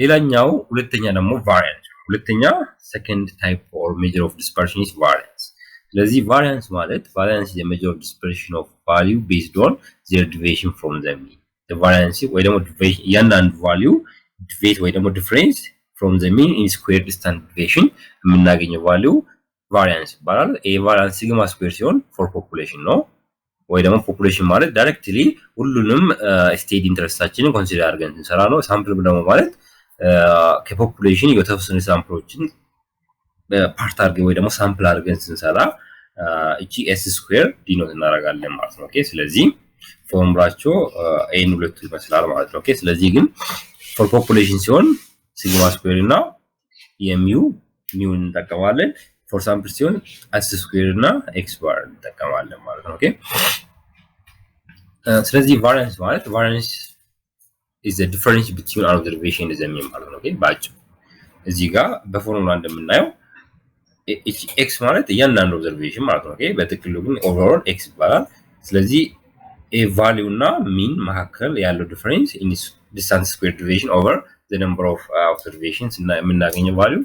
ሌላኛው ሁለተኛ ደግሞ variance ሁለተኛ second type or measure of dispersion is variance ስለዚህ variance ማለት variance is a measure of dispersion of value based on their deviation from the mean the variance ወይ ደግሞ deviation ያንዳንዱ value deviate ወይ ደግሞ difference from the mean in squared standard deviation የምናገኘው value variance ይባላል ይሄ variance ሲግማ ስኩዌር ሲሆን for population ነው ወይ ደግሞ population ማለት directly ሁሉንም state interestአችንን ኮንሲደር አድርገን እንሰራ ነው ሳምፕል ደግሞ ማለት ከፖፑሌሽን የተወሰኑ ሳምፕሎችን ፓርት አድርገን ወይ ደግሞ ሳምፕል አድርገን ስንሰራ እቺ s ስኩዌር ዲኖት እናደርጋለን ማለት ነው ኦኬ ስለዚህ ፎርሙላቸው n ሁለቱ ይመስላል ማለት ነው ኦኬ ስለዚህ ግን for population ሲሆን ሲግማ ስኩዌር እና mu እንጠቀማለን for sample ሲሆን s ስኩዌር እና x bar እንጠቀማለን ማለት ነው ኦኬ ስለዚህ variance ማለት variance is the difference between our observation and the mean ማለት ነው ኦኬ ባጭ እዚህ ጋር በፎርሙላ እንደምናየው x ማለት ያንዳንዱ observation ማለት ነው ኦኬ በትክክሉ ግን overall x ይባላል ስለዚህ a value እና mean መካከል ያለው difference in distance square deviation over the number of observations እና የምናገኘው value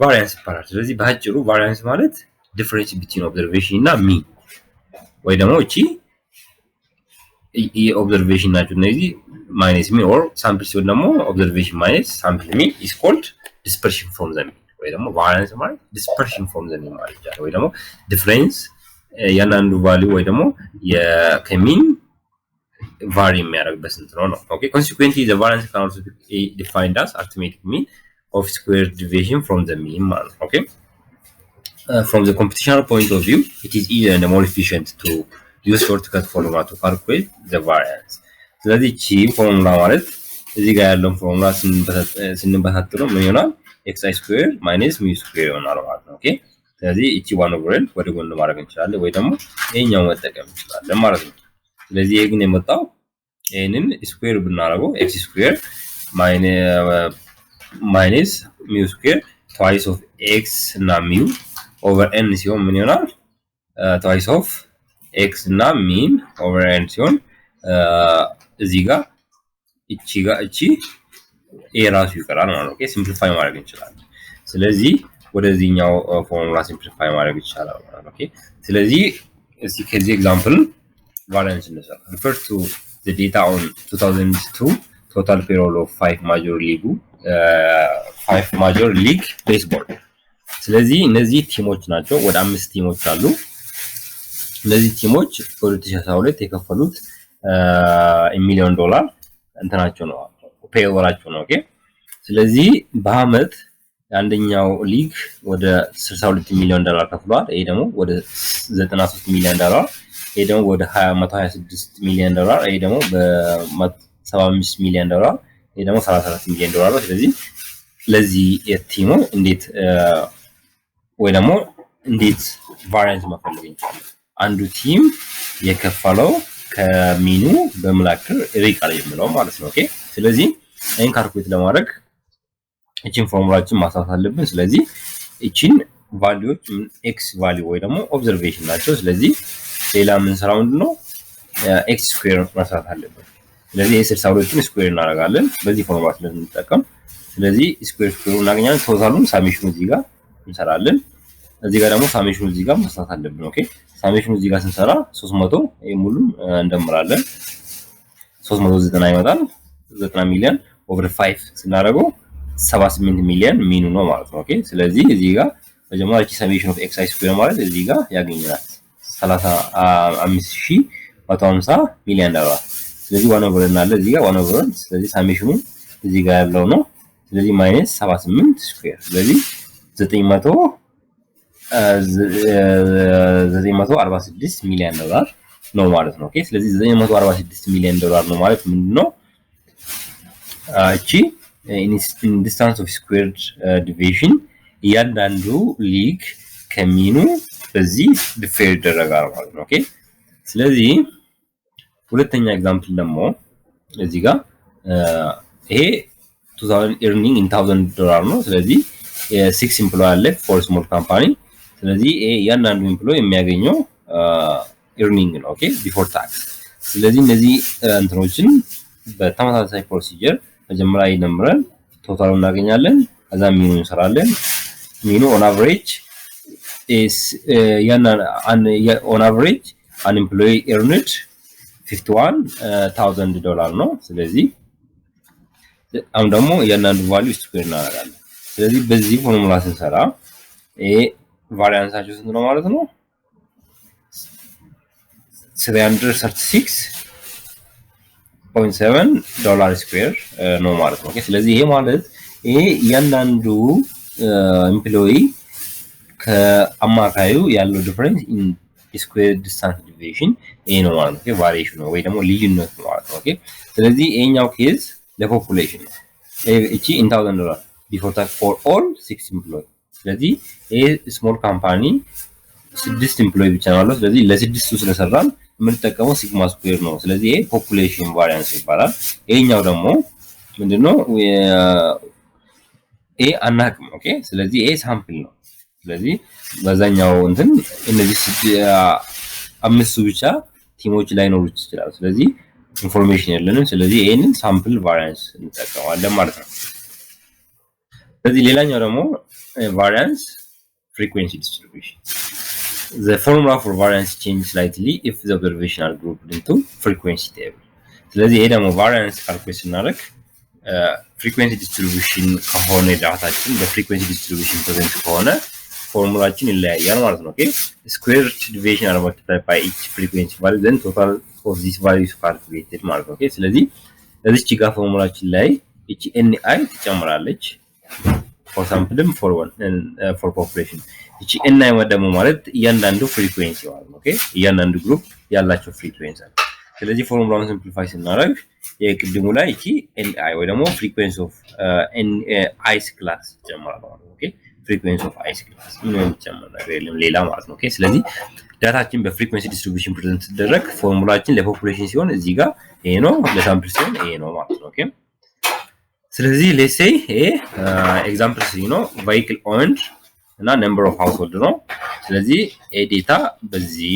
variance ይባላል ስለዚህ በአጭሩ variance ማለት difference between observation እና mean ወይ ደግሞ እቺ observation ናቸው እነዚህ minus mean or sample ሲሆን ደግሞ observation minus sample mean is called dispersion from the mean ወይ ደግሞ variance ማለት dispersion from the mean ማለት ነው ወይ ደግሞ difference ያንዳንዱ value ወይ ደግሞ ከmean vary የሚያደርግበት ስንት ነው okay consequently the variance can also be defined as arithmetic mean of square deviation from the mean ማለት okay from the computational point of view it is easier and more efficient to use shortcut formula to calculate the variance ስለዚህ እቺ ፎርሙላ ማለት እዚህ ጋር ያለው ፎርሙላ ስንበታትነው ምን ይሆናል xi square minus mu square ይሆናል ማለት ነው ኦኬ ስለዚህ እቺ 1 over n ወደ ጎን ማድረግ እንችላለን ወይ ደግሞ ይሄኛው መጠቀም እንችላለን ማለት ነው ስለዚህ ይሄ ግን የመጣው ይሄንን ስኩዌር ብናደርገው x square minus mu square twice of x እና mu over n ሲሆን ምን ይሆናል twice of x እና mean over n ሲሆን እዚህ ጋር እቺ a ራሱ ይቀራል ማለት ነው ኦኬ ሲምፕሊፋይ ማድረግ እንችላለን ስለዚህ ወደዚህኛው ፎርሙላ ሲምፕሊፋይ ማድረግ ይቻላል ማለት ነው ኦኬ ስለዚህ እዚህ ከዚህ ኤግዛምፕል variance እንሰራ refer to the data on 2002 total payroll of 5 major league baseball ስለዚህ እነዚህ ቲሞች ናቸው ወደ 5 ቲሞች አሉ እነዚህ ቲሞች በ2012 የከፈሉት $1 ሚሊዮን እንትናቸው ነው ፔይወራቸው ነው ኦኬ ስለዚህ በአመት አንደኛው ሊግ ወደ $62 ሚሊዮን ከፍሏል ይሄ ደግሞ ወደ $93 ሚሊዮን ይሄ ደግሞ ወደ $126 ሚሊዮን ይሄ ደግሞ በ75 ሚሊዮን ይሄ ደግሞ $34 ሚሊዮን ነው ስለዚህ ለዚህ የቲሙ እንዴት ወይ ደግሞ እንዴት ቫሪያንስ መፈለግ እንችላለን አንዱ ቲም የከፈለው ከሚኑ በመላክር ሪቃል የሚለው ማለት ነው ኦኬ ስለዚህ ይሄን ካልኩሌት ለማድረግ እቺን ፎርሙላችን ማሳት አለብን ስለዚህ እቺን ቫልዩዎች x ቫልዩ ወይ ደግሞ ኦብዘርቬሽን ናቸው ስለዚህ ሌላ ምን ሰራው ምንድነው x ስኩዌር ማሳት አለብን ስለዚህ ይሄ62ን ስኩዌር እናደርጋለን በዚህ ፎርሙላ ስለምንጠቀም ስለዚህ ስኩዌር እናገኛለን ቶታሉን ሳሜሽኑ እዚህ ጋር እንሰራለን እዚህ ጋር ደግሞ ሳሜሽኑ እዚህ ጋር ማሳት አለብን ኦኬ ሳሜሽኑ እዚህ ጋር ስንሰራ 300 ይሄ ሙሉ እንደምራለን 390 ይመጣል 90 ሚሊዮን ኦቨር 5 ስናደርገው 78 ሚሊዮን ሚኑ ነው ማለት ነው ኦኬ ስለዚህ እዚህ ጋር መጀመሪያ እቺ ሰሜሽን ኦፍ xi ስኩዌር ማለት እዚህ ጋር ያገኘናል 35150 ሚሊዮን ስለዚህ 1 ኦቨር እና እዚህ ጋር 1 ኦቨር ስለዚህ ሳሜሽኑ እዚህ ጋር ያለው ነው ስለዚህ ማይነስ 78 ስኩዌር ስለዚህ 946 ሚሊዮን ነው ማለት ነው ኦኬ ስለዚህ 946 ሚሊዮን ነው ማለት ምንድነው እቺ in distance of squared deviation ያንዳንዱ ሊግ ከሚኑ በዚህ ዲፌር ይደረጋል ማለት ነው ኦኬ ስለዚህ ሁለተኛ ኤግዛምፕል ደግሞ እዚህ ጋር ይሄ 2000 earning in $1000 ነው ስለዚህ 6 ኤምፕሎይ አለ for small company ስለዚህ ያንዳንዱ ኤምፕሎይ የሚያገኘው earning ነው ኦኬ before tax ስለዚህ እነዚህ እንትኖችን በተመሳሳይ ፕሮሲጀር መጀመሪያ ይነምራል ቶታሉን እናገኛለን ከዛ ሚኑን እንሰራለን ሚኑ on average is on average an employee earned $51,000 ነው ስለዚህ አሁን ደግሞ ያንዳንዱ ቫልዩ ስኩዌር እናደርጋለን ስለዚህ በዚህ ፎርሙላ ስንሰራ ይሄ ቫሪያንሳቸው ስንት ነው ማለት ነው 336.7 ስኩዌር ነው ማለት ነው ኦኬ ስለዚህ ይሄ ማለት ይሄ ያንዳንዱ ኤምፕሎይ ከአማካዩ ያለው ዲፈረንስ ኢን ስኩዌር ዲስታንስ ዲቪዬሽን ይሄ ነው ማለት ነው ቫሪዬሽን ነው ወይ ደግሞ ልዩነት ነው ማለት ነው ኦኬ ስለዚህ ይሄኛው ኬዝ ለፖፑሌሽን እቺ $1000 before tax for all 6 employees ስለዚህ ይሄ ስሞል ካምፓኒ 6 ኤምፕሎይ ብቻ ነው ያለው ስለዚህ ለስድስቱ ስለሰራን የምንጠቀመው ሲግማ ስኩዌር ነው ስለዚህ ይሄ ፖፑሌሽን ቫሪያንስ ይባላል ይሄኛው ደግሞ ምንድነው ኤ አናቅም ኦኬ ስለዚህ ኤ ሳምፕል ነው ስለዚህ በዛኛው እንትን እነዚህ አምስቱ ብቻ ቲሞች ላይ ነው ይችላል ስለዚህ ኢንፎርሜሽን የለንም ስለዚህ ይሄንን ሳምፕል ቫሪያንስ እንጠቀማለን ማለት ነው ስለዚህ ሌላኛው ደግሞ variance frequency distribution the formula for variance changes slightly if the observation are grouped into frequency table ስለዚህ ይሄ ደግሞ variance ካልኩሌት ስናደርግ frequency distribution ከሆነ ዳታችን በfrequency distribution ፕሬዘንት ከሆነ ፎርሙላችን ይለያያል ማለት ነው ኦኬ square deviation are multiplied by each frequency value then total of these values calculated ማለት ነው ኦኬ ስለዚህ ለዚህ ቺጋ ፎርሙላችን ላይ እቺ ni ትጨምራለች for sample for one and for population እቺ ni ደግሞ ማለት እያንዳንዱ ፍሪኩዌንሲ ማለት ነው ኦኬ እያንዳንዱ ግሩፕ ያላቸው ፍሪኩዌንሲ አለ ስለዚህ ፎርሙላውን ሲምፕሊፋይ ስናደርግ የቅድሙ ላይ እቺ ni ወይ ደግሞ frequency of ice class ጀመራል ማለት ነው ኦኬ frequency of ice class ምንም ጀመረ ነገር የለም ሌላ ማለት ነው ኦኬ ስለዚህ ዳታችን በፍሪኩዌንሲ ዲስትሪቢዩሽን ፕሬዘንት ሲደረግ ፎርሙላችን ለፖፑሌሽን ሲሆን እዚህ ጋር ይሄ ነው ለሳምፕል ሲሆን ይሄ ነው ማለት ነው ኦኬ ስለዚህ let's say example 3 ነው vehicle owned እና number of household ነው ስለዚህ ዳታ በዚህ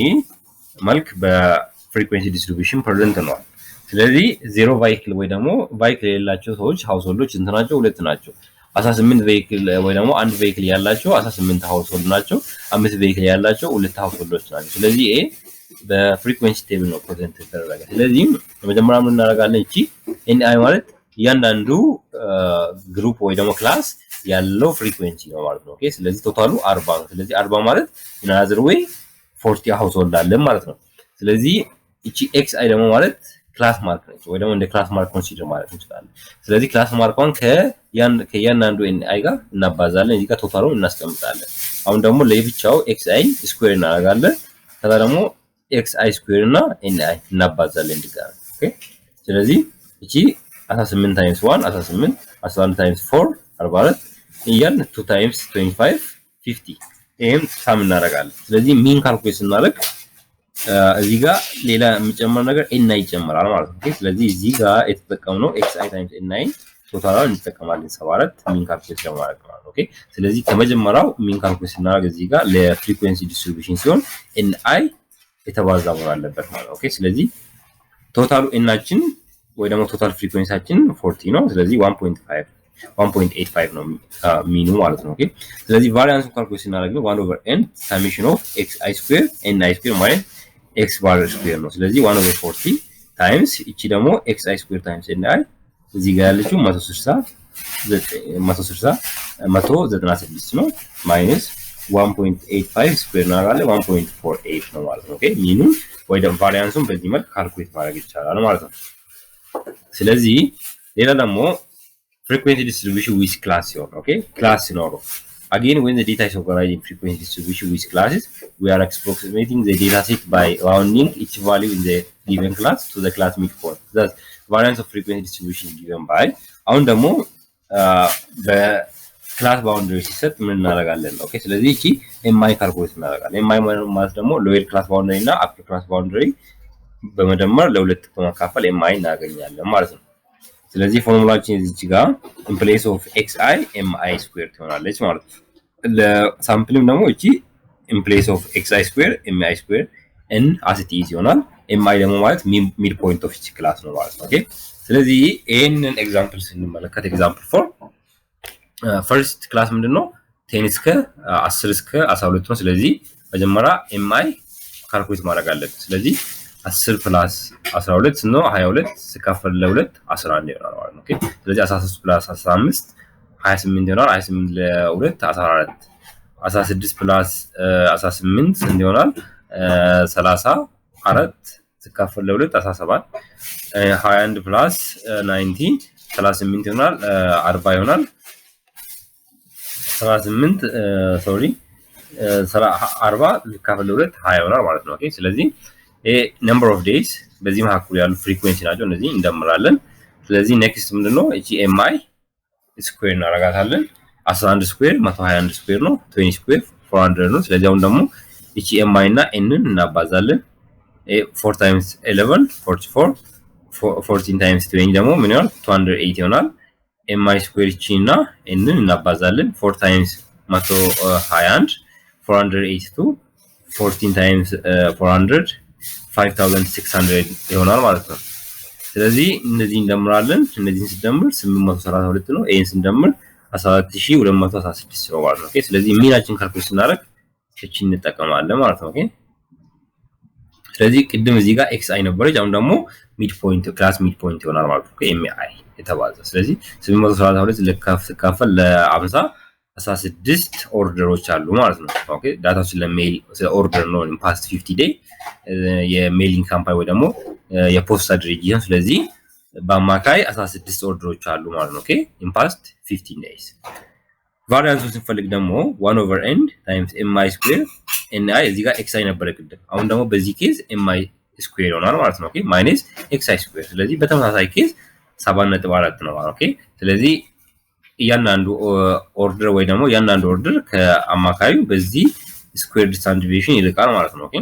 መልክ በፍሪኩዌንሲ ዲስትሪቢዩሽን ፕሬዘንት ነው ስለዚህ 0 vehicle ወይ ደግሞ vehicle የሌላቸው ሰዎች households እንትናቸው ሁለት ናቸው 18 vehicle ወይ ደግሞ አንድ vehicle ያላቸው 18 household ናቸው 5 vehicle ያላቸው ሁለት households ናቸው ስለዚህ ይሄ በፍሪኩዌንሲ ቴብል ነው ፕሬዘንት ተደረገ ስለዚህ መጀመሪያ ምን እናደርጋለን እቺ ni ማለት ያንዳንዱ ግሩፕ ወይ ደግሞ ክላስ ያለው ፍሪኩዌንሲ ነው ማለት ነው ኦኬ ስለዚህ ቶታሉ 40 ነው ስለዚህ 40 ማለት in another way 40 household አለ ማለት ነው ስለዚህ እቺ xi ደግሞ ማለት ክላስ ማርክ ነች ወይ ደግሞ እንደ ክላስ ማርክ ኮንሲደር ማለት እንችላለን ስለዚህ ክላስ ማርኳን ከያንዳንዱ ni ጋር እናባዛለን እዚህ ጋር ቶታሉን እናስቀምጣለን አሁን ደግሞ ለብቻው xi ስኩዌር እናደርጋለን ከዛ ደግሞ xi ስኩዌር እና ni እናባዛለን ድጋሚ ኦኬ ስለዚህ እቺ 18 times 1 18 11 times 4 44 እያን 2 times 25 50 ይሄም ሳም እናደርጋለን ስለዚህ ሚን ካልኩሌት እናደርግ እዚህ ጋር ሌላ የሚጨመር ነገር ni ይጨመራል ማለት ነው ስለዚህ እዚህ ጋር የተጠቀምነው xi times ni ቶታሉን እንጠቀማለን 74 ሚን ካልኩሌት ለማድረግ ማለት ነው ኦኬ ስለዚህ ከመጀመሪያው ሚን ካልኩሌት እናደርግ እዚህ ጋር ለፍሪኩዌንሲ ዲስትሪቢዩሽን ሲሆን ni የተባዛ መሆን አለበት ማለት ነው ኦኬ ስለዚህ ቶታሉ ናችን ወይ ደግሞ ቶታል ፍሪኩዌንሲያችን 40 ነው ስለዚህ 1.85 ነው ሚኑ ማለት ነው ኦኬ ስለዚህ ቫሪያንስ ካልኩሌት እናደርግ ነው 1/n summation of xi square ni square minus x bar square ነው ስለዚህ 1/40 times እቺ ደግሞ xi square times ni እዚህ ጋር ያለችው 196 ነው minus 1.85 square እናደርጋለን 1.48 ነው ማለት ነው ኦኬ ሚኑ ወይ ደግሞ ቫሪያንሱን በዚህ መልኩ ካልኩሌት ማድረግ ይቻላል ማለት ነው ስለዚህ ሌላ ደግሞ frequency distribution with class ሲሆን ኦኬ ክላስ ነው again when the data is organized in frequency distribution with classes we are approximating the data set by rounding each value in the given class to the class midpoint thus variance of frequency distribution given by አሁን ደግሞ በክላስ ባውንደሪ ሲሰጥ ምን እናደርጋለን ኦኬ ስለዚህ እቺ mi ካልኩሌት እናደርጋለን mi ማለት ደግሞ lower class boundary እና upper class boundary በመደመር ለሁለት በማካፈል mi እናገኛለን ማለት ነው ስለዚህ ፎርሙላችን እዚህ ጋር in place of xi mi squared ትሆናለች ማለት ነው ለሳምፕልም ደግሞ እቺ in place of xi squared mi squared n as it is ይሆናል mi ደግሞ ማለት midpoint of each class ነው ማለት ነው ኦኬ ስለዚህ ይሄንን ኤግዛምፕል ስንመለከት ኤግዛምፕል 4 ፈርስት ክላስ ምንድነው 10 እስከ 10 እስከ 12 ነው ስለዚህ መጀመሪያ ኤምአይ ካልኩሌት ማድረግ አለብን ስለዚህ 10 + 12 ነው 22 ሲካፈል ለ2 11 ይሆናል ማለት ነው ኦኬ ስለዚህ 13 + 15 28 ይሆናል 28 ለ2 14 16 + 18 እንዲሆናል 34 ሲካፈል ለ2 17 21 + 19 38 ይሆናል 40 ይሆናል 38 ሶሪ 40 ሲካፈል ለ2 20 ይሆናል ማለት ነው ኦኬ ስለዚህ number of days በዚህ መካከል ያሉ ፍሪኩዌንሲ ናቸው እነዚህ እንደምራለን ስለዚህ ኔክስት ምንድነው እቺ ኤምአይ ስኩዌር እናረጋታለን 11 ስኩዌር 121 ስኩዌር ነው 20 ስኩዌር 400 ነው ስለዚህ አሁን ደግሞ እቺ ኤምአይ እና ኤንን እናባዛለን 4 times 11 44 14 times 20 ደግሞ ምን ይሆናል 208 ይሆናል ኤምአይ ስኩዌር እቺ እና ኤንን እናባዛለን 4 times 121 482 14 times 400 5600 ይሆናል ማለት ነው ስለዚህ እነዚህ እንደምራለን እነዚህን ሲደምር 832 ነው ኤን ሲደምር 17216 ነው ማለት ነው ኦኬ ስለዚህ ሚናችን ካልኩሌት ስናደርግ እቺን እንጠቀማለን ማለት ነው ኦኬ ስለዚህ ቅድም እዚህ ጋር ኤክስ አይ ነበረች አሁን ደግሞ ሚድ ፖይንት ክላስ ሚድ ፖይንት ይሆናል ማለት ነው ኤም አይ የተባዘ ስለዚህ 832 ለካፈል ለ50 16 ኦርደሮች አሉ ማለት ነው ኦኬ ዳታው ስለሜል ኦርደር ነው ፓስት 50 ዴይ የሜሊንግ ካምፓኒ ወይ ደግሞ የፖስታ ድርጅት ስለዚህ በአማካይ 16 ኦርደሮች አሉ ማለት ነው ኦኬ ኢን ፓስት 15 ዴይስ ቫሪያንሱን ስንፈልግ ደግሞ 1/n times mi square ni እዚህ ጋር xi ነበር ቅድም አሁን ደግሞ በዚህ ኬዝ mi square ይሆናል ማለት ነው ኦኬ ማይነስ xi square ስለዚህ በተመሳሳይ ኬዝ 7.4 ነው ማለት ኦኬ ስለዚህ ያንአንዱ ኦርደር ወይ ደግሞ ያንአንዱ ኦርደር ከአማካዩ በዚህ ስኩዌር ዲስታንስ ዲቪዬሽን ይልቃል ማለት ነው ኦኬ